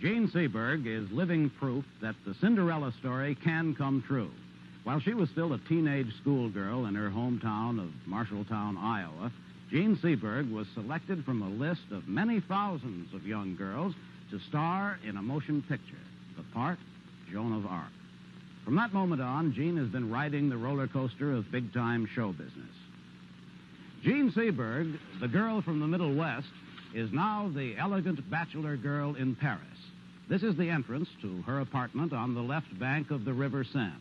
Jean Seberg is living proof that the Cinderella story can come true. While she was still a teenage schoolgirl in her hometown of Marshalltown, Iowa, Jean Seberg was selected from a list of many thousands of young girls to star in a motion picture, the part Joan of Arc. From that moment on, Jean has been riding the roller coaster of big-time show business. Jean Seberg, the girl from the Middle West, is now the elegant bachelor girl in Paris. This is the entrance to her apartment on the left bank of the River Seine.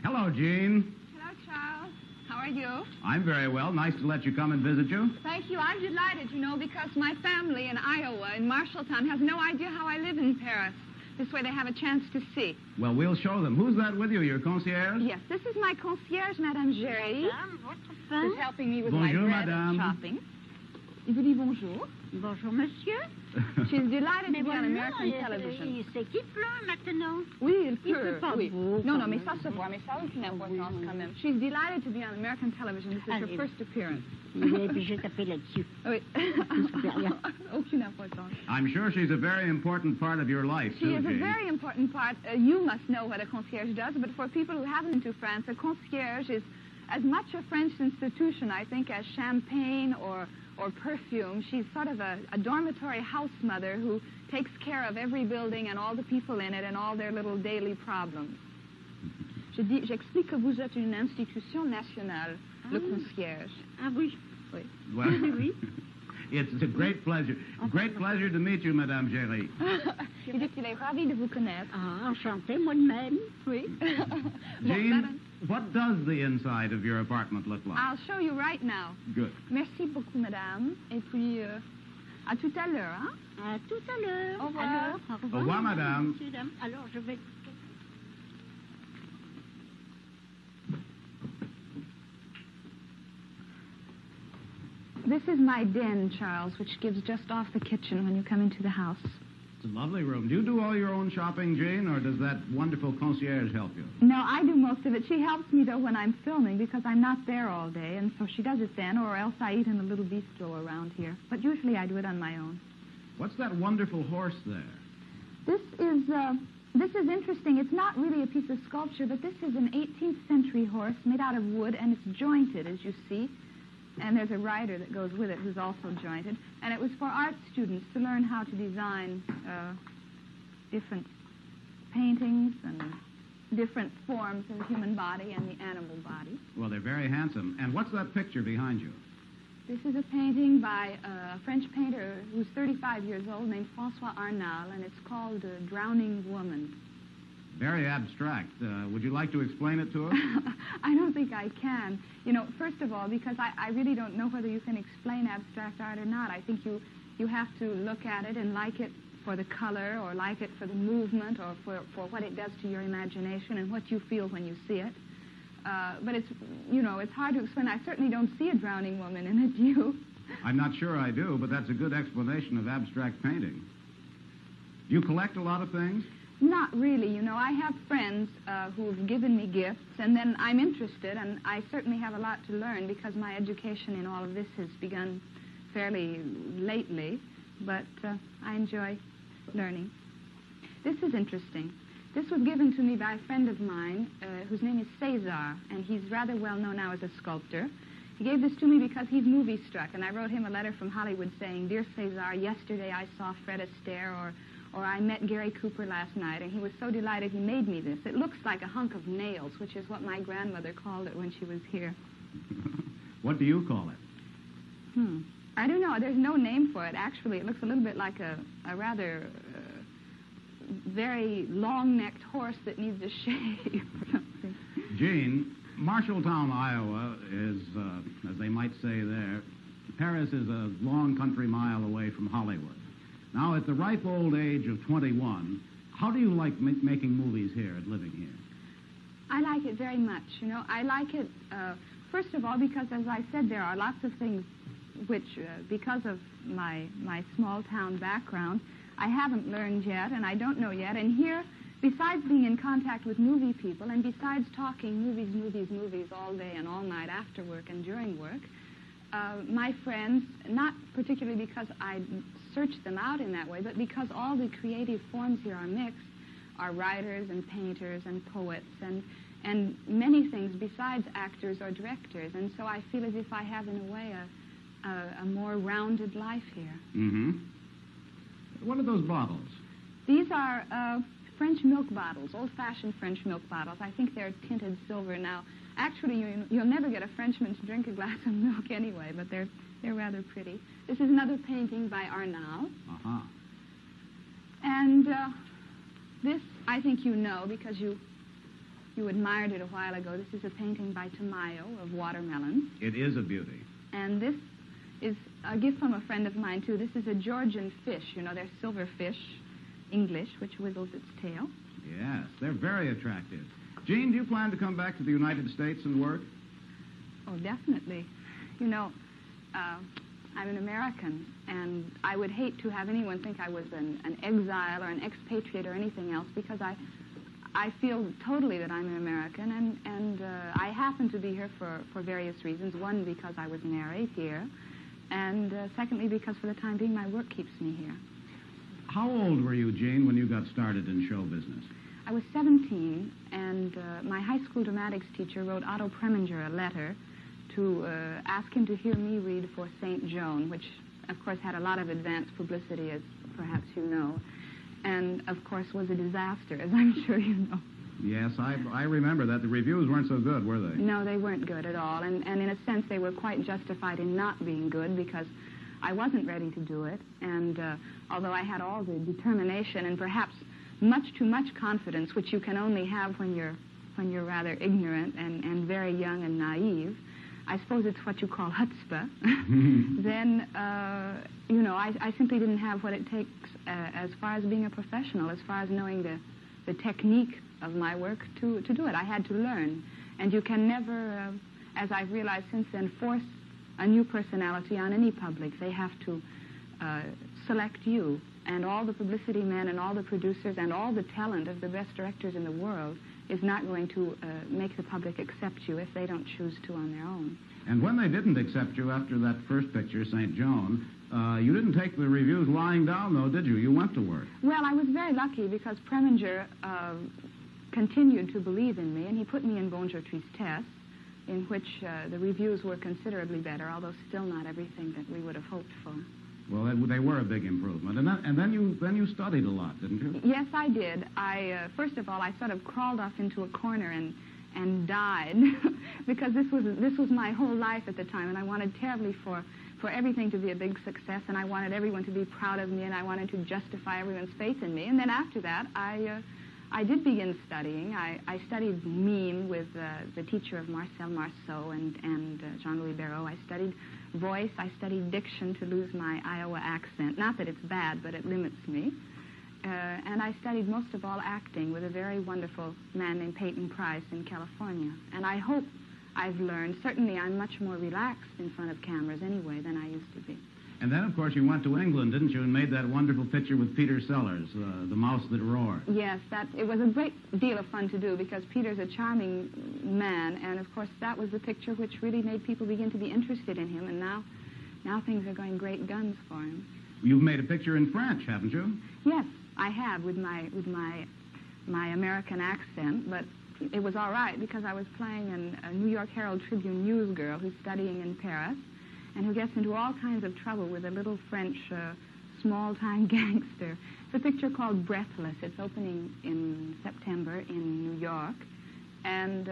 Hello, Jean. Hello, Charles. How are you? I'm very well. Nice to let you come and visit you. Thank you. I'm delighted, because my family in Iowa, in Marshalltown, has no idea how I live in Paris. This way they have a chance to see. Well, we'll show them. Who's that with you, your concierge? Yes, this is my concierge, Madame Géry. Madame, votre femme? Who's helping me with Bonjour, my bread madame. and shopping. Il vous dit bonjour. Bonjour, monsieur. She's delighted Mais to be on voilà, American television. il s'équipe là maintenant. Oui, il Il peut. peut pas Oui. beau, Non, quand non, mais même. ça se voit, mais ça a aucune importance quand même. She's delighted to be on American television. This is her Allez. first appearance. Il est obligé de taper là-dessus. Oui. Supérieur. Aucune importance. I'm sure she's a very important part of your life, She too, is a Jean. very important part. You must know what a concierge does, but for people who haven't been to France, a concierge is as much a French institution, I think, as champagne or perfume. She's sort of a dormitory house mother who takes care of every building and all the people in it and all their little daily problems. J'explique que vous êtes une institution nationale, le concierge. Ah oui. Oui. Well, Oui. it's a great pleasure. Great pleasure to meet you, Madame Géry. Il dit qu'il est ravi de vous connaître. Ah, enchanté, moi de même. Oui. Jean, what does the inside of your apartment look like? I'll show you right now. Good. Merci beaucoup, madame. Et puis, à tout à l'heure, hein? À tout à l'heure. Au revoir. Alors, Au revoir, madame. Monsieur, dame. Alors, je vais... This is my den, Charles, which gives just off the kitchen when you come into the house. It's a lovely room. Do you do all your own shopping, Jean, or does that wonderful concierge help you? No, I do most of it. She helps me, though, when I'm filming, because I'm not there all day, and so she does it then, or else I eat in a little bistro around here. But usually I do it on my own. What's that wonderful horse there? This is interesting. It's not really a piece of sculpture, but this is an 18th century horse made out of wood, and it's jointed, as you see. And there's a rider that goes with it who's also jointed. And it was for art students to learn how to design different paintings and different forms of the human body and the animal body. Well, they're very handsome. And what's that picture behind you? This is a painting by a French painter who's 35 years old named François Arnal, and it's called Drowning Woman. Very abstract. Would you like to explain it to us? I don't think I can. First of all, because I really don't know whether you can explain abstract art or not. I think you have to look at it and like it for the color, or like it for the movement, or for what it does to your imagination and what you feel when you see it. But it's hard to explain. I certainly don't see a drowning woman in it. Do you? I'm not sure I do, but that's a good explanation of abstract painting. Do you collect a lot of things? Not really. I have friends who've given me gifts, and then I'm interested, and I certainly have a lot to learn because my education in all of this has begun fairly lately, but I enjoy learning. This is interesting. This was given to me by a friend of mine whose name is César, and he's rather well known now as a sculptor. He gave this to me because he's movie-struck, and I wrote him a letter from Hollywood saying, "Dear César, yesterday I saw Fred Astaire," or I met Gary Cooper last night, and he was so delighted he made me this. It looks like a hunk of nails, which is what my grandmother called it when she was here. What do you call it? I don't know. There's no name for it, actually. It looks a little bit like a rather very long-necked horse that needs a shave or something. Jean, Marshalltown, Iowa is, as they might say there, Paris is a long country mile away from Hollywood. Now, at the ripe old age of 21, how do you like making movies here and living here? I like it very much. I like it, first of all, because, as I said, there are lots of things which, because of my small-town background, I haven't learned yet, and I don't know yet. And here, besides being in contact with movie people, and besides talking movies all day and all night after work and during work, my friends, not particularly because I searched them out in that way, but because all the creative forms here are mixed, are writers and painters and poets and many things besides actors or directors. And so I feel as if I have, in a way, a more rounded life here. Mm-hmm. What are those bottles? These are French milk bottles, old-fashioned French milk bottles. I think they're tinted silver now. Actually, you'll never get a Frenchman to drink a glass of milk anyway, but they're rather pretty. This is another painting by Arnal. Uh-huh. And this, I think you know, because you admired it a while ago. This is a painting by Tamayo of watermelons. It is a beauty. And this is a gift from a friend of mine, too. This is a Georgian fish. You know, they're silver fish, English, which wiggles its tail. Yes, they're very attractive. Jean, do you plan to come back to the United States and work? Oh, definitely. You know, I'm an American, and I would hate to have anyone think I was an exile or an expatriate or anything else, because I feel totally that I'm an American, and I happen to be here for various reasons. One, because I was married here, and secondly, because for the time being, my work keeps me here. How old were you, Jean, when you got started in show business? I was 17, and my high school dramatics teacher wrote Otto Preminger a letter to ask him to hear me read for St. Joan, which, of course, had a lot of advance publicity, as perhaps you know, and, of course, was a disaster, as I'm sure you know. Yes, I remember that. The reviews weren't so good, were they? No, they weren't good at all, and in a sense, they were quite justified in not being good, because I wasn't ready to do it, and although I had all the determination and perhaps much too much confidence, which you can only have when you're rather ignorant and very young and naive, I suppose it's what you call chutzpah, then, you know, I simply didn't have what it takes as far as being a professional, as far as knowing the technique of my work to do it. I had to learn. And you can never, as I've realized since then, force a new personality on any public. They have to select you. And all the publicity men and all the producers and all the talent of the best directors in the world is not going to make the public accept you if they don't choose to on their own. And when they didn't accept you after that first picture, St. Joan, you didn't take the reviews lying down, though, did you? You went to work. Well, I was very lucky because Preminger continued to believe in me, and he put me in Bonjour Tristesse, in which the reviews were considerably better, although still not everything that we would have hoped for. Well, they were a big improvement. And then you studied a lot, didn't you? Yes, I did. First of all, I sort of crawled off into a corner and died because this was my whole life at the time, and I wanted terribly for everything to be a big success, and I wanted everyone to be proud of me, and I wanted to justify everyone's faith in me. And then after that, I did begin studying. I studied mime with the teacher of Marcel Marceau and Jean-Louis Barrault. I studied voice. I studied diction to lose my Iowa accent. Not that it's bad, but it limits me. And I studied most of all acting with a very wonderful man named Peyton Price in California. And I hope I've learned. Certainly I'm much more relaxed in front of cameras anyway than I used to be. And then, of course, you went to England, didn't you, and made that wonderful picture with Peter Sellers, The Mouse That Roared. Yes, it was a great deal of fun to do because Peter's a charming man, and, of course, that was the picture which really made people begin to be interested in him, and now things are going great guns for him. You've made a picture in French, haven't you? Yes, I have, with my American accent, but it was all right because I was playing a New York Herald Tribune news girl who's studying in Paris, and who gets into all kinds of trouble with a little French small-time gangster. It's a picture called Breathless. It's opening in September in New York. And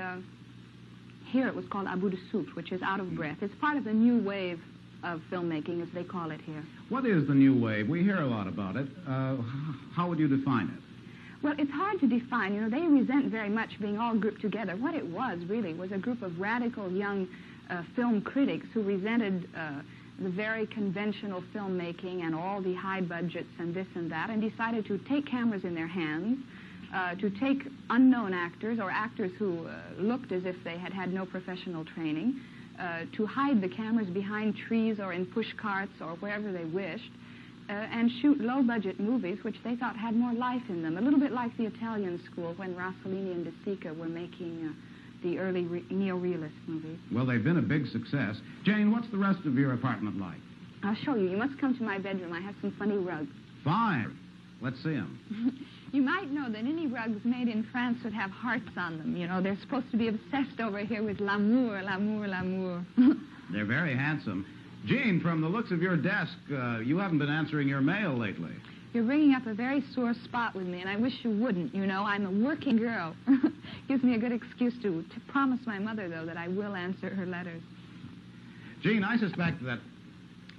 here it was called À bout de souffle, which is out of breath. It's part of the new wave of filmmaking, as they call it here. What is the new wave? We hear a lot about it. How would you define it? Well, it's hard to define. You know, they resent very much being all grouped together. What it was, really, was a group of radical young film critics who resented the very conventional filmmaking and all the high budgets and this and that, and decided to take cameras in their hands, to take unknown actors or actors who looked as if they had had no professional training, to hide the cameras behind trees or in push carts or wherever they wished, and shoot low-budget movies which they thought had more life in them, a little bit like the Italian school when Rossellini and De Sica were making the early neo-realist movies. Well, they've been a big success. Jane, what's the rest of your apartment like? I'll show you. You must come to my bedroom. I have some funny rugs. Fine. Let's see them. You might know that any rugs made in France would have hearts on them. You know, they're supposed to be obsessed over here with l'amour, l'amour, l'amour. They're very handsome. Jean, from the looks of your desk, you haven't been answering your mail lately. You're bringing up a very sore spot with me, and I wish you wouldn't. You know, I'm a working girl. Gives me a good excuse to promise my mother, though, that I will answer her letters. Jean, I suspect that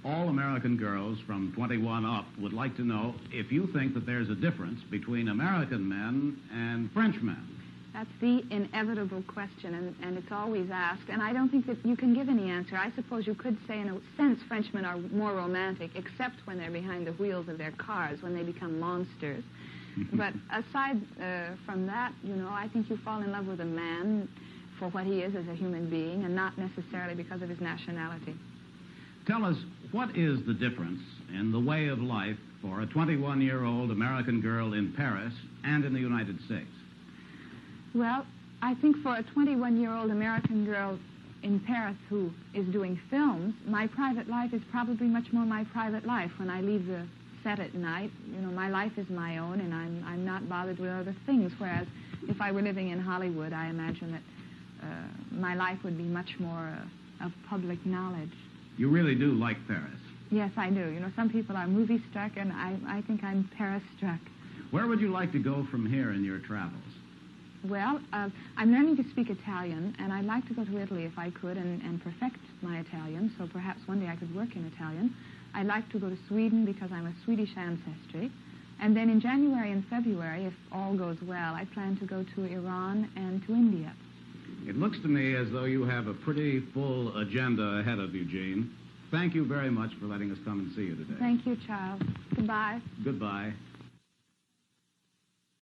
all American girls from 21 up would like to know if you think that there's a difference between American men and French men. That's the inevitable question, and it's always asked, and I don't think that you can give any answer. I suppose you could say, in a sense, Frenchmen are more romantic, except when they're behind the wheels of their cars, when they become monsters. But aside from that, you know, I think you fall in love with a man for what he is as a human being, and not necessarily because of his nationality. Tell us, what is the difference in the way of life for a 21-year-old American girl in Paris and in the United States? Well, I think for a 21-year-old American girl in Paris who is doing films, my private life is probably much more my private life. When I leave the set at night, you know, my life is my own, and I'm not bothered with other things, whereas if I were living in Hollywood, I imagine that my life would be much more of public knowledge. You really do like Paris. Yes, I do. You know, some people are movie-struck, and I think I'm Paris-struck. Where would you like to go from here in your travels? Well, I'm learning to speak Italian, and I'd like to go to Italy if I could and perfect my Italian, so perhaps one day I could work in Italian. I'd like to go to Sweden because I'm a Swedish ancestry. And then in January and February, if all goes well, I plan to go to Iran and to India. It looks to me as though you have a pretty full agenda ahead of you, Jean. Thank you very much for letting us come and see you today. Thank you, Charles. Goodbye. Goodbye.